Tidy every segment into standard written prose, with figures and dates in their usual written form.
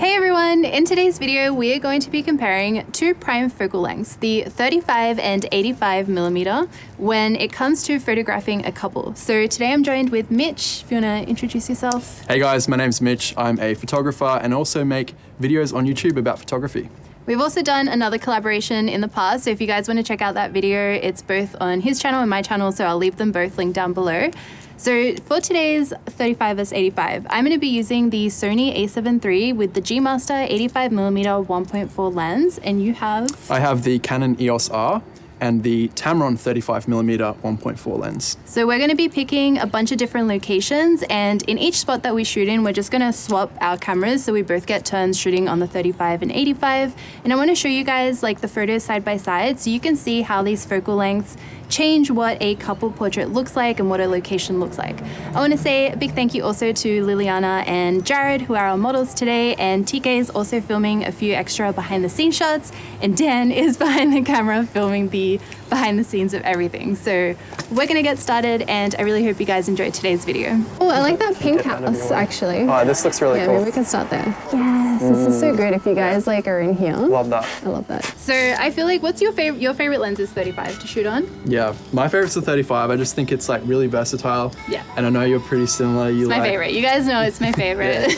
Hey everyone! In today's video, we are going to be comparing two prime focal lengths, the 35 and 85 millimeter, when it comes to photographing a couple. So today I'm joined with Mitch. If you want to introduce yourself. Hey guys, my name's Mitch. I'm a photographer and also make videos on YouTube about photography. We've also done another collaboration in the past, so if you guys want to check out that video, it's both on his channel and my channel, so I'll leave them both linked down below. So for today's 35 vs 85, I'm going to be using the Sony a7 III with the G Master 85mm 1.4 lens, and you have? I have the Canon EOS R and the Tamron 35mm 1.4 lens. So we're going to be picking a bunch of different locations, and in each spot that we shoot in, we're just going to swap our cameras so we both get turns shooting on the 35 and 85. And I want to show you guys like the photos side by side so you can see how these focal lengths change what a couple portrait looks like and what a location looks like. I want to say a big thank you also to Liliana and Jared, who are our models today, and TK is also filming a few extra behind the scenes shots, and Dan is behind the camera filming the behind the scenes of everything. So we're gonna get started, and I really hope you guys enjoyed today's video. Oh, I like that pink house actually. Oh, this looks really cool. Maybe we can start there. Yes, this is so great if you guys like are in here. Love that. I love that. So I feel like, what's your favorite lens is 35 to shoot on? Yeah, my favorite's the 35. I just think it's like really versatile. Yeah. And I know you're pretty similar. It's my favorite. You guys know it's my favorite.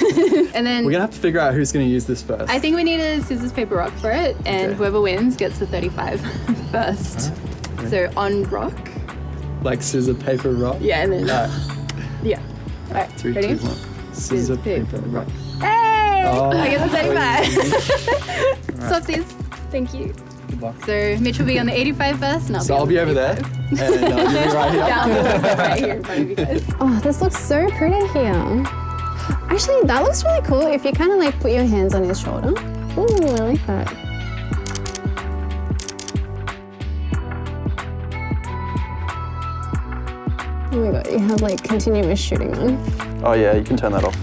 And then we're gonna have to figure out who's gonna use this first. I think we need a scissors paper rock for it, and whoever wins gets the 35 first. So on rock. Like scissor, paper, rock? Yeah, and then yeah. All right, 3, ready? 2, 1. Scissor, paper, rock. Hey! Oh. I get the 35. Swapsies. Thank you. Good luck. So Mitch will be on the 85 first, and So I'll be over there, and you'll be right here. Down right here in front of you guys. Oh, this looks so pretty here. Actually, that looks really cool if you kind of like put your hands on his shoulder. Ooh, I like that. Oh my god, you have like continuous shooting on. Oh yeah, you can turn that off.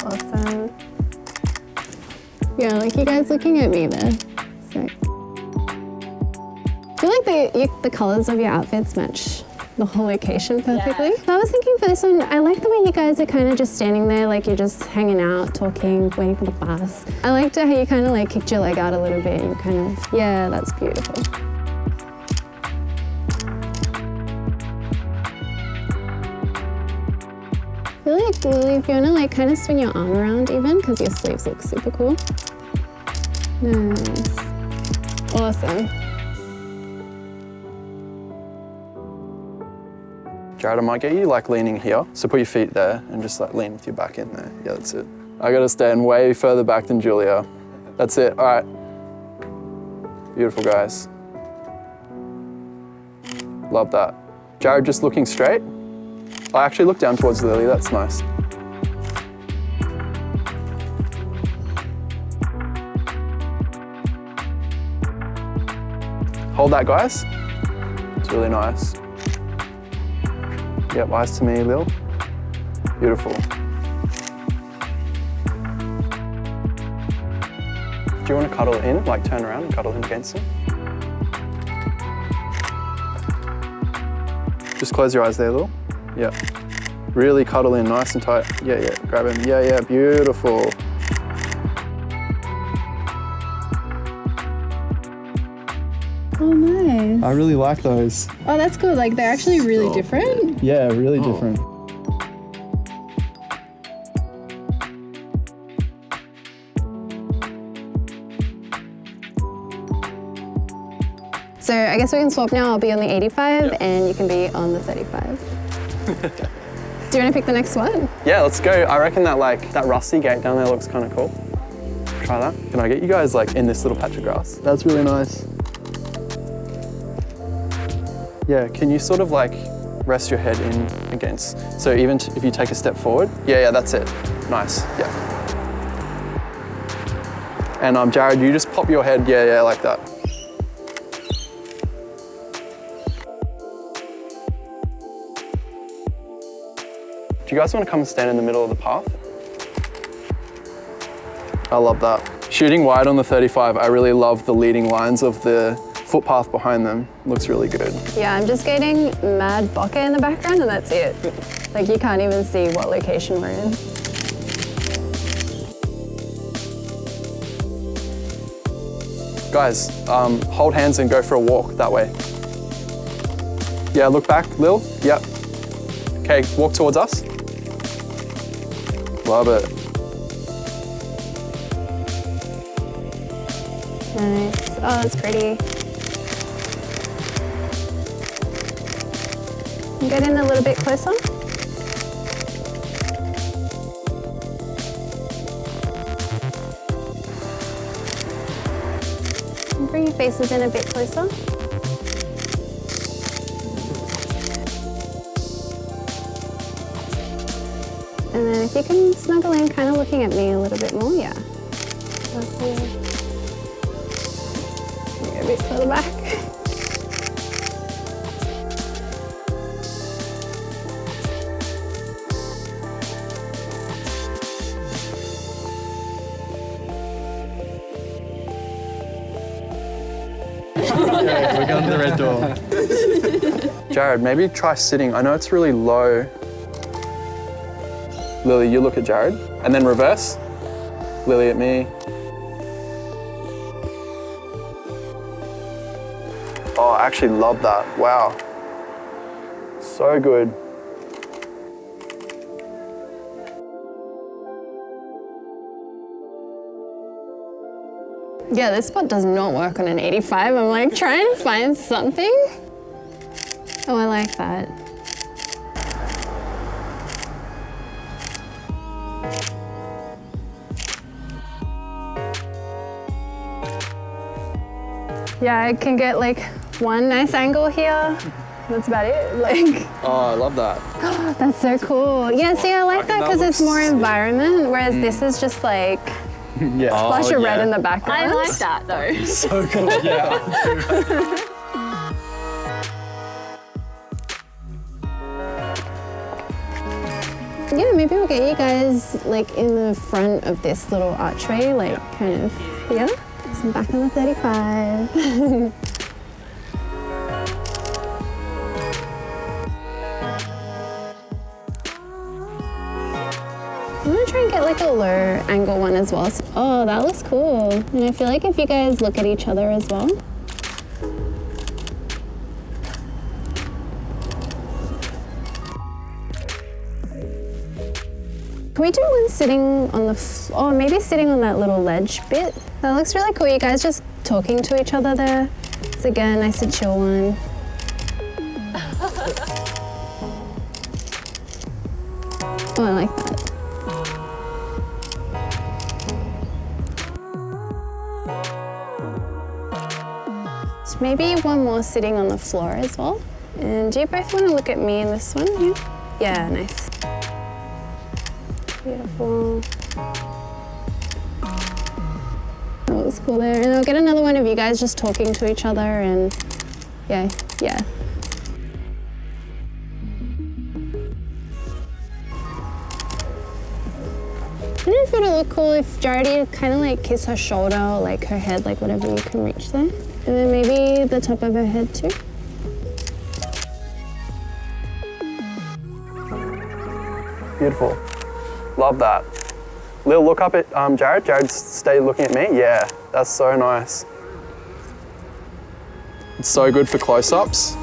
Awesome. Yeah, like you guys looking at me there. Sick. I feel like the colors of your outfits match the whole location perfectly. Yeah. So I was thinking for this one, I like the way you guys are kind of just standing there, like you're just hanging out, talking, waiting for the bus. I liked how you kind of like kicked your leg out a little bit. You kind of, yeah, that's beautiful. I feel like, Lily, if you want to like kind of swing your arm around even, because your sleeves look super cool. Nice. Awesome. Jared, I might get you like leaning here. So put your feet there and just like lean with your back in there. Yeah, that's it. I gotta stand way further back than Julia. That's it, all right. Beautiful, guys. Love that. Jared, just looking straight. I actually look down towards Lily, that's nice. Hold that, guys. It's really nice. Yep, eyes to me, Lil. Beautiful. Do you want to cuddle in, like turn around and cuddle in against him? Just close your eyes there, Lil. Yep. Really cuddle in, nice and tight. Yeah, yeah, grab him. Yeah, yeah, beautiful. Oh, nice. I really like those. Oh, that's cool. Like they're actually really different. Yeah, really different. So I guess we can swap now. I'll be on the 85 and you can be on the 35. Do you want to pick the next one? Yeah, let's go. I reckon that like that rusty gate down there looks kind of cool. Try that. Can I get you guys like in this little patch of grass? That's really nice. Yeah, can you sort of like rest your head in against? So even if you take a step forward, yeah, that's it. Nice, yeah. And Jared, you just pop your head, yeah, like that. Do you guys want to come and stand in the middle of the path? I love that. Shooting wide on the 35, I really love the leading lines of the footpath behind them looks really good. Yeah, I'm just getting mad bokeh in the background and that's it. Like you can't even see what location we're in. Guys, hold hands and go for a walk that way. Yeah, look back, Lil. Yep. Okay, walk towards us. Love it. Nice. Oh, that's pretty. Get in a little bit closer. And bring your faces in a bit closer. And then if you can snuggle in, kind of looking at me a little bit more, yeah. That's it. Go a bit further back. Yeah, we're going to the red door. Jared, maybe try sitting. I know it's really low. Lily, you look at Jared, and then reverse. Lily at me. Oh, I actually love that. Wow. So good. Yeah, this spot does not work on an 85. I'm like trying to find something. Oh, I like that. Yeah, I can get like one nice angle here. That's about it. Like, Oh, I love that. that's so cool. Yeah, see, I like that because it's more environment, whereas this is just like Yeah. splash of red in the background. I like that though. So cool, yeah. Yeah, maybe we'll get you guys like in the front of this little archway, like kind of here. So back on the 35. I'm gonna try and get like a low angle one as well. Oh, that looks cool. And I feel like if you guys look at each other as well. Can we do one sitting on the oh, maybe sitting on that little ledge bit? That looks really cool. You guys just talking to each other there. It's again, nice and chill one. Oh, I like that. So maybe one more sitting on the floor as well. And do you both want to look at me in this one? Yeah, yeah, nice. Beautiful. That looks cool there. And I'll get another one of you guys just talking to each other and yeah, yeah. I don't know if it would look cool if Jardy kind of like kiss her shoulder or like her head, like whatever you can reach there. And then maybe the top of her head too. Beautiful. Love that. Lil, look up at Jared. Jared, stay looking at me. Yeah, that's so nice. It's so good for close-ups.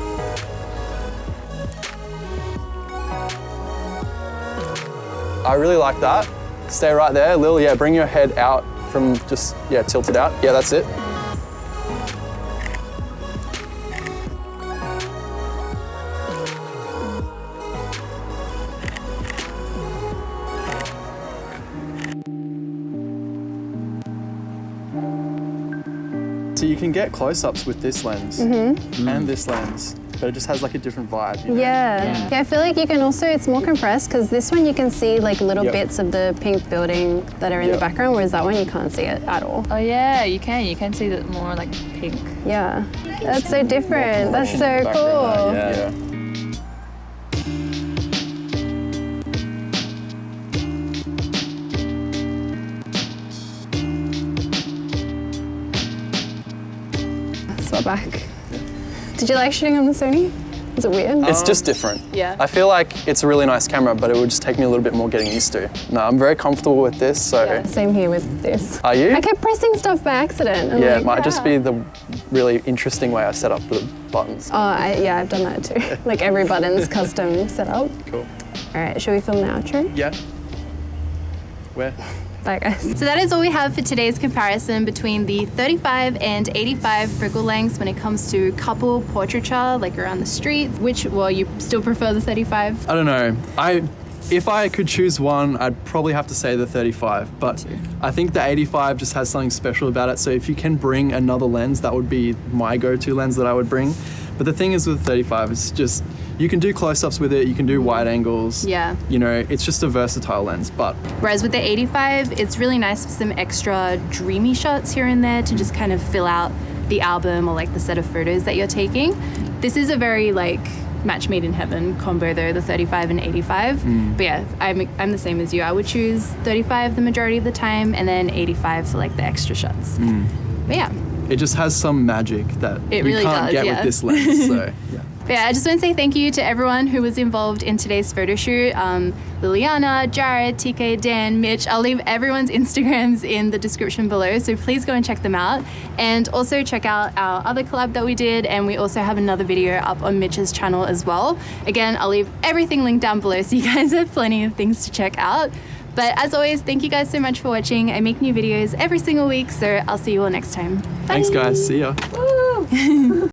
I really like that. Stay right there. Lil, yeah, bring your head out from just, yeah, tilt it out. Yeah, that's it. So you can get close-ups with this lens and this lens, but it just has like a different vibe. You know? Yeah. I feel like you can also, it's more compressed because this one you can see like little Yep. bits of the pink building that are in the Yep. background, whereas that one you can't see it at all. Oh yeah, you can. You can see that more like pink. Yeah, that's so different. That's so Background, cool. yeah. So back. Did you like shooting on the Sony? Is it weird? It's just different. Yeah. I feel like it's a really nice camera, but it would just take me a little bit more getting used to. No, I'm very comfortable with this, so. Yeah, same here with this. Are you? I kept pressing stuff by accident. I'm Yeah, like, it might just be the really interesting way I set up the buttons. Oh, yeah, I've done that too. Like every button's custom set up. Cool. All right, should we film the outro? Yeah. Where? Bye, guys. So that is all we have for today's comparison between the 35 and 85 focal lengths when it comes to couple portraiture, like around the street. Which, well, you still prefer the 35? I don't know. If I could choose one, I'd probably have to say the 35, but I think the 85 just has something special about it. So if you can bring another lens, that would be my go-to lens that I would bring. But the thing is with 35, it's just, you can do close-ups with it, you can do wide angles. Yeah. You know, it's just a versatile lens, but. Whereas with the 85, it's really nice for some extra dreamy shots here and there to just kind of fill out the album or like the set of photos that you're taking. This is a very like match made in heaven combo though, the 35 and 85. But yeah, I'm the same as you. I would choose 35 the majority of the time and then 85 for like the extra shots. But yeah. It just has some magic that It you really can't does, get yeah. with this lens, so yeah. But yeah, I just want to say thank you to everyone who was involved in today's photo shoot. Liliana, Jared, TK, Dan, Mitch. I'll leave everyone's Instagrams in the description below, so please go and check them out. And also check out our other collab that we did, and we also have another video up on Mitch's channel as well. Again, I'll leave everything linked down below so you guys have plenty of things to check out. But as always, thank you guys so much for watching. I make new videos every single week, so I'll see you all next time. Bye. Thanks guys, see ya. Woo!